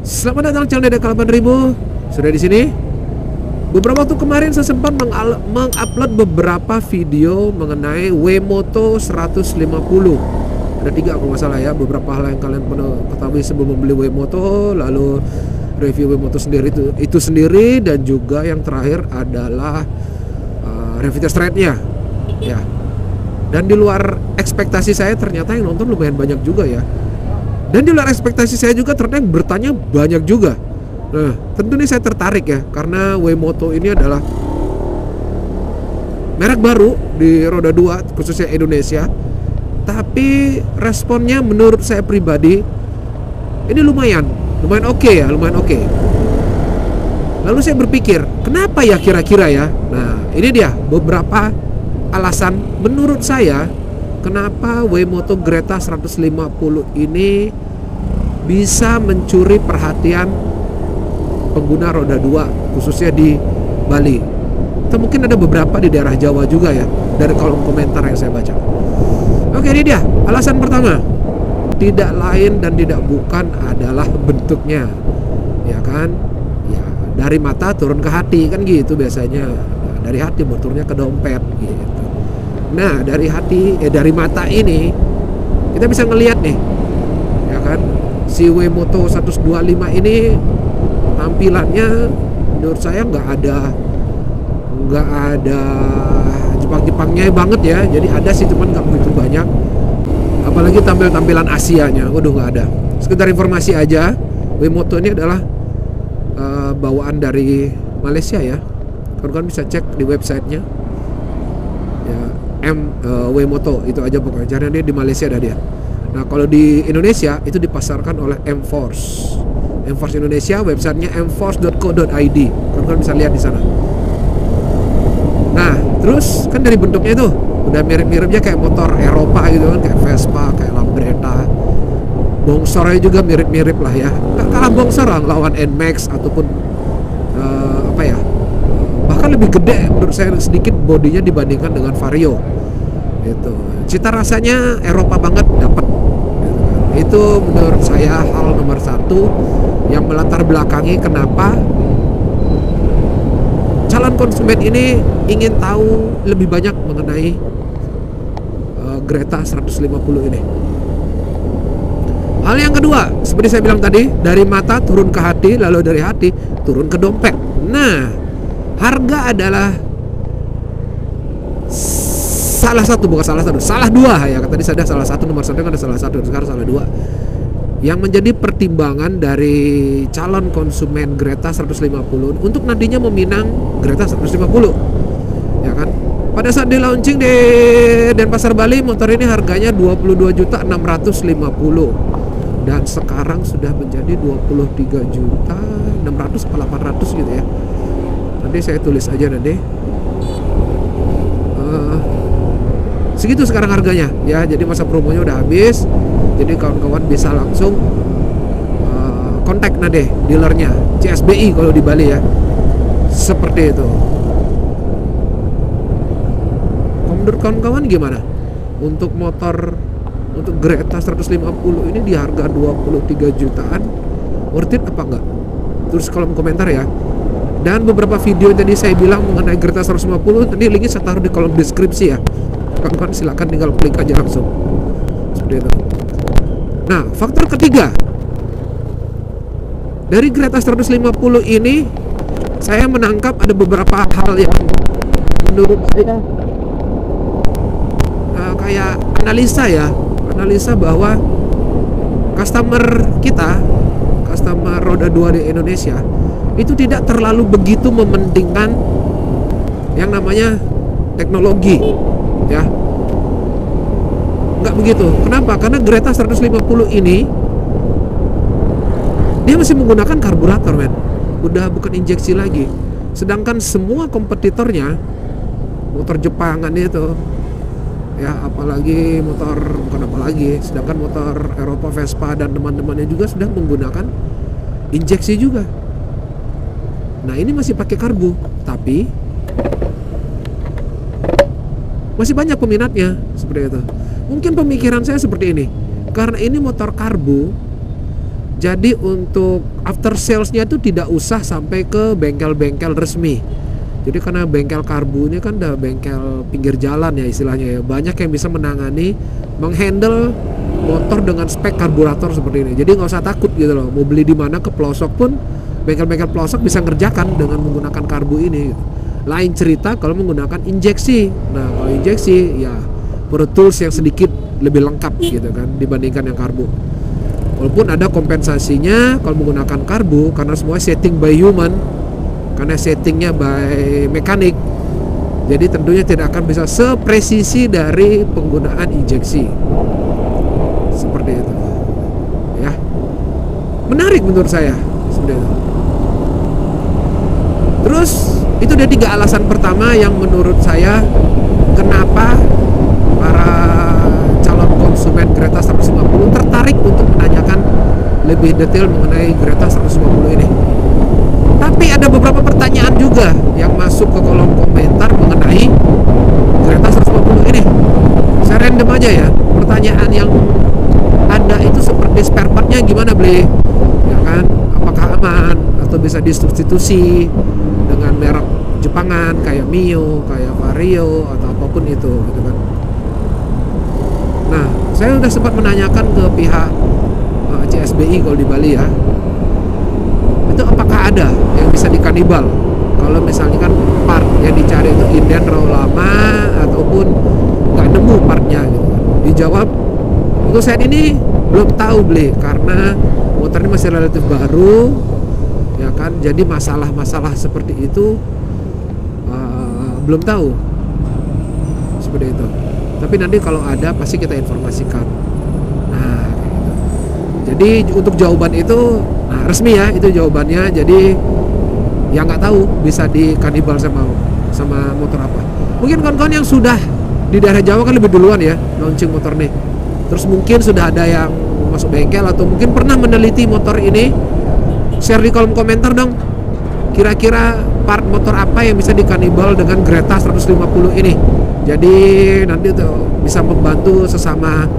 Selamat datang channel Dedek 8000. Sudah di sini. Beberapa waktu kemarin saya sempat mengupload beberapa video mengenai Wemoto 150. Ada 3 kalau nggak salah ya. Beberapa hal yang kalian perlu ketahui sebelum membeli Wemoto, lalu review Wemoto sendiri itu sendiri, dan juga yang terakhir adalah review test ride-nya. Ya. Dan di luar ekspektasi saya, ternyata yang nonton lumayan banyak juga ya. Dan di luar ekspektasi saya juga ternyata yang bertanya banyak juga. Nah, tentu ini saya tertarik ya, karena Wemoto ini adalah merek baru di roda 2 khususnya Indonesia. Tapi responnya menurut saya pribadi ini lumayan oke ya, lumayan oke. Lalu saya berpikir, kenapa ya kira-kira ya? Nah, ini dia beberapa alasan menurut saya kenapa Wemoto Greta 150 ini bisa mencuri perhatian pengguna roda 2 khususnya di Bali. Atau mungkin ada beberapa di daerah Jawa juga ya, dari kolom komentar yang saya baca. Oke, ini dia alasan pertama. Tidak lain dan tidak bukan adalah bentuknya. Ya kan? Ya, dari mata turun ke hati kan gitu biasanya. Nah, dari hati turunnya ke dompet gitu. Nah, dari mata ini kita bisa ngelihat nih, ya kan, si Wemoto 125 ini tampilannya menurut saya nggak ada Jepang-Jepangnya banget ya. Jadi ada sih, cuman nggak begitu banyak. Apalagi tampilan Asianya, waduh nggak ada. Sekedar informasi aja, Wemoto ini adalah bawaan dari Malaysia ya. Kalian bisa cek di websitenya. Wemoto itu aja pokoknya, karena dia di Malaysia ada dia. Nah, kalau di Indonesia itu dipasarkan oleh M-Force Indonesia, websitenya mforce.co.id. Kalian bisa lihat di sana. Nah, terus kan dari bentuknya itu udah mirip-miripnya kayak motor Eropa gitu kan, kayak Vespa, kayak Lambretta. Bongsornya juga mirip-mirip lah ya. Nggak kalah bongsor lah lawan NMAX ataupun bahkan lebih gede menurut saya sedikit bodinya dibandingkan dengan Vario. Itu cita rasanya Eropa banget dapat. Itu menurut saya hal nomor 1 yang melatar belakangi kenapa calon konsumen ini ingin tahu lebih banyak mengenai Greta 150 ini. Hal yang kedua, seperti saya bilang tadi, dari mata turun ke hati, lalu dari hati turun ke dompet. Nah, harga adalah salah dua ya. Tadi saya ada salah satu, nomor 1 kan ada salah satu, sekarang salah 2. Yang menjadi pertimbangan dari calon konsumen Greta 150 untuk nantinya meminang Greta 150, ya kan? Pada saat di launching di Denpasar Bali, motor ini harganya 22.650.000 dan sekarang sudah menjadi 23.600.000 atau 800 gitu ya. Nanti saya tulis aja nanti. Segitu sekarang harganya ya. Jadi masa promonya udah habis. Jadi kawan-kawan bisa langsung kontak nanti dealernya, CSBI kalau di Bali ya. Seperti itu. Menurut kawan-kawan gimana? Untuk Greta 150 ini di harga 23 jutaan, worth it apa enggak? Tulis kolom komentar ya. Dan beberapa video yang tadi saya bilang mengenai Greta 150, tadi linknya saya taruh di kolom deskripsi ya. Kawan-kawan silakan tinggal klik aja langsung. Seperti itu. Nah, faktor ketiga dari Greta 150 ini, saya menangkap ada beberapa hal yang menurut saya kayak analisa bahwa customer roda 2 di Indonesia itu tidak terlalu begitu mementingkan yang namanya teknologi ya. Nggak begitu. Kenapa? Karena Greta 150 ini dia masih menggunakan karburator, men. Udah bukan injeksi lagi. Sedangkan semua kompetitornya, motor Jepangan itu ya, sedangkan motor Eropa, Vespa dan teman-temannya juga sudah menggunakan injeksi juga. Nah, ini masih pakai karbu, tapi masih banyak peminatnya seperti itu. Mungkin pemikiran saya seperti ini, karena ini motor karbu, jadi untuk after salesnya itu tidak usah sampai ke bengkel-bengkel resmi. Jadi karena bengkel karbu ini kan udah bengkel pinggir jalan ya istilahnya ya, banyak yang bisa menangani, menghandle motor dengan spek karburator seperti ini. Jadi nggak usah takut gitu loh, mau beli di mana ke pelosok pun bengkel-bengkel pelosok bisa ngerjakan dengan menggunakan karbu ini gitu. Lain cerita kalau menggunakan injeksi. Nah kalau injeksi ya Pro Tools yang sedikit lebih lengkap gitu kan dibandingkan yang karbu. Walaupun ada kompensasinya kalau menggunakan karbu karena semua setting by human, karena settingnya by mekanik, jadi tentunya tidak akan bisa sepresisi dari penggunaan injeksi seperti itu ya. Menarik menurut saya seperti itu. Terus itu dia 3 alasan pertama yang menurut saya kenapa para calon konsumen Greta 150 tertarik untuk menanyakan lebih detail mengenai Greta 150 ini. Tapi ada beberapa pertanyaan juga yang masuk ke kolom komentar mengenai Greta 150 ini. Saya random aja ya. Pertanyaan yang ada itu seperti spare partnya gimana beli? Ya kan? Apakah aman atau bisa disubstitusi dengan merek Jepangan kayak Mio, kayak Vario atau apapun itu gitu kan. Nah, saya udah sempat menanyakan ke pihak CSBI kalau di Bali ya, itu apakah ada yang bisa dikanibal kalau misalnya kan part yang dicari itu inden terlalu lama ataupun nggak nemu partnya gitu. Dijawab untuk saat ini belum tahu beli, karena motor ini masih relatif baru ya kan, jadi masalah-masalah seperti itu belum tahu seperti itu. Tapi nanti kalau ada pasti kita informasikan. Nah gitu. Jadi untuk jawaban itu resmi ya, itu jawabannya. Jadi yang nggak tahu bisa dikanibal sama motor apa. Mungkin kawan-kawan yang sudah di daerah Jawa kan lebih duluan ya launching motor nih. Terus mungkin sudah ada yang masuk bengkel atau mungkin pernah meneliti motor ini. Share di kolom komentar dong. Kira-kira part motor apa yang bisa dikanibal dengan Greta 150 ini. Jadi nanti tuh bisa membantu sesama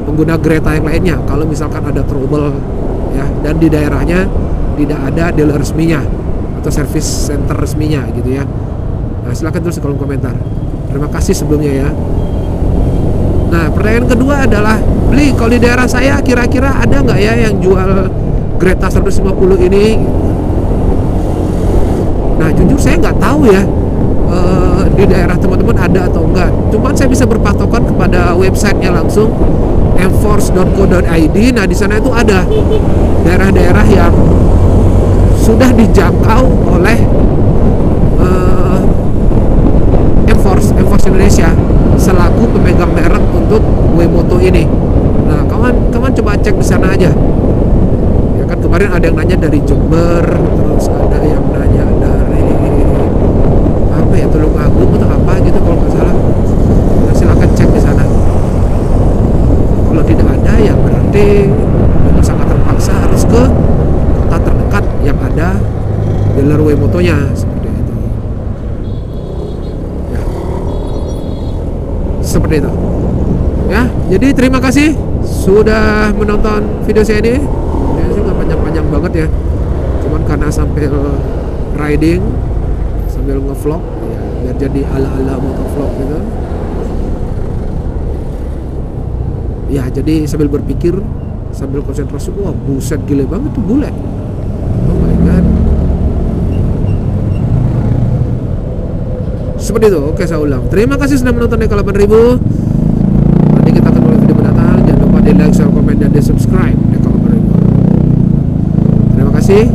pengguna Greta yang lainnya kalau misalkan ada trouble ya, dan di daerahnya tidak ada dealer resminya atau service center resminya gitu ya. Nah, silahkan tulis di kolom komentar. Terima kasih sebelumnya ya. Nah, pertanyaan kedua adalah, beli kalau di daerah saya kira-kira ada nggak ya yang jual Greta 150 ini? Nah, jujur saya nggak tahu ya di daerah teman-teman ada atau enggak. Cuman saya bisa berpatokan kepada websitenya langsung, enforce.co.id. Nah, di sana itu ada daerah-daerah yang sudah dijangkau oleh Enforce Indonesia selaku pemegang merek untuk Wemoto ini. Nah, kawan coba cek di sana aja. Ya kan kemarin ada yang nanya dari Jember, terus ada yang nanya dari apa ya, Tulungagung atau apa gitu kalau nggak salah. Nah, silakan cek di sana. Kalau tidak ada ya berarti memang sangat terpaksa harus ke kota terdekat yang ada dealer Wemotonya seperti itu. Ya. Seperti itu. Ya, jadi terima kasih sudah menonton video saya ini. Ya, sih nggak panjang-panjang banget ya. Cuman karena sambil riding, sambil ngevlog ya, biar jadi ala-ala motovlog gitu. Ya, jadi sambil berpikir, sambil konsentrasi, wah buset gile banget tuh bule. Oh my god. Seperti itu. Oke, saya ulang. Terima kasih sudah menonton Eka 8000. Nanti kita akan mulai video mendatang. Jangan lupa di like, share, komen, dan di subscribe Eka 8000. Terima kasih.